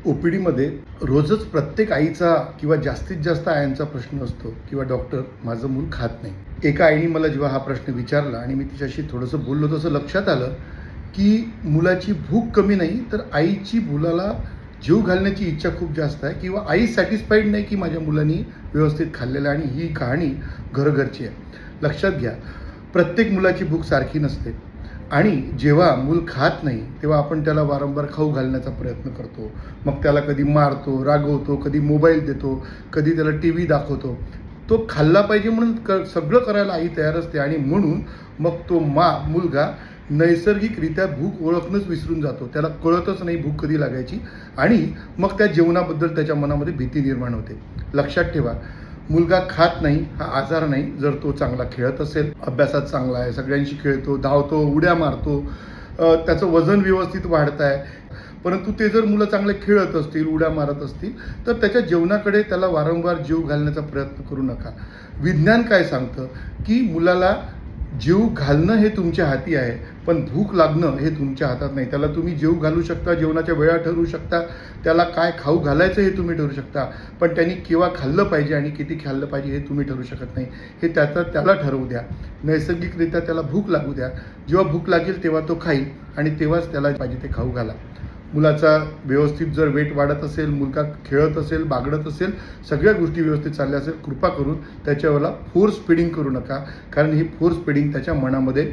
OPDमध्ये रोजच प्रत्येक आईचा किंवा जास्तीत जास्त आयांचा प्रश्न असतो किंवा डॉक्टर माझं मूल खात नाही. एका आईने मला जेव्हा हा प्रश्न विचारला आणि मी तिच्याशी थोडंसं बोललो तसं लक्षात आलं की मुलाची भूक कमी नाही तर आईची मुलाला जीव घालण्याची इच्छा खूप जास्त आहे किंवा आई सॅटिस्फाईड नाही की माझ्या मुलांनी व्यवस्थित खाल्लेलं आहे. आणि ही कहाणी घरोघरची आहे. लक्षात घ्या, प्रत्येक मुलाची भूक सारखी नसते आणि जेव्हा मूल खात नाही तेव्हा आपण त्याला वारंवार खाऊ घालण्याचा प्रयत्न करतो. मग त्याला कधी मारतो, रागवतो, कधी मोबाईल देतो, कधी त्याला TV दाखवतो. तो खाल्ला पाहिजे म्हणून सगळं करायला आई तयार असते आणि म्हणून मग तो मुलगा नैसर्गिकरित्या भूक ओळखणंच विसरून जातो. त्याला कळतच नाही भूक कधी लागायची आणि मग त्या जेवणाबद्दल त्याच्या मनामध्ये भीती निर्माण होते. लक्षात ठेवा, मुलगा खात नाही हा आजार नाही. जर तो चांगला खेळत असेल, अभ्यासात चांगला आहे, सगळ्यांशी खेळतो, धावतो, उड्या मारतो, त्याचं वजन व्यवस्थित वाढत आहे, परंतु ते जर मुलं चांगले खेळत असतील, उड्या मारत असतील तर त्याच्या जेवणाकडे त्याला वारंवार जीव घालण्याचा प्रयत्न करू नका. विज्ञान काय सांगतं की मुलाला जीव घालणं हे तुमच्या हाती आहे, पण भूक लागणं हे तुमच्या हातात नाही. त्याला तुम्ही जीव घालू शकता, जेवणाच्या वेळा ठरवू शकता, त्याला काय खाऊ घालायचं हे तुम्ही ठरवू शकता, पण त्यांनी केव्हा खाल्लं पाहिजे आणि किती खाल्लं पाहिजे हे तुम्ही ठरवू शकत नाही. हे त्याला ठरवू द्या. नैसर्गिकरित्या त्याला भूक लागू द्या. जेव्हा भूक लागेल तेव्हा तो खाईल आणि तेव्हाच त्याला पाहिजे ते खाऊ घाला. मुलाचा व्यवस्थित जर वेट वाढत असेल, मुलगा खेळत असेल, बागडत असेल, सगळ्या गोष्टी व्यवस्थित चालल्या असेल, कृपा करून त्याच्यावेळेला फोर्स फिडिंग करू नका. कारण ही फोर्स फिडिंग त्याच्या मनामध्ये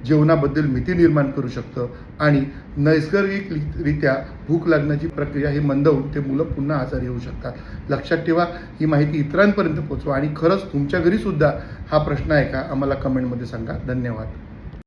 जेवणाबद्दल भीती निर्माण करू शकतं आणि नैसर्गिकरित्या भूक लागण्याची प्रक्रिया ही मंदावून ते मुलं पुन्हा आजारी होऊ शकतात. लक्षात ठेवा, ही माहिती इतरांपर्यंत पोहोचवा आणि खरंच तुमच्या घरीसुद्धा हा प्रश्न आहे का आम्हाला कमेंटमध्ये सांगा. धन्यवाद.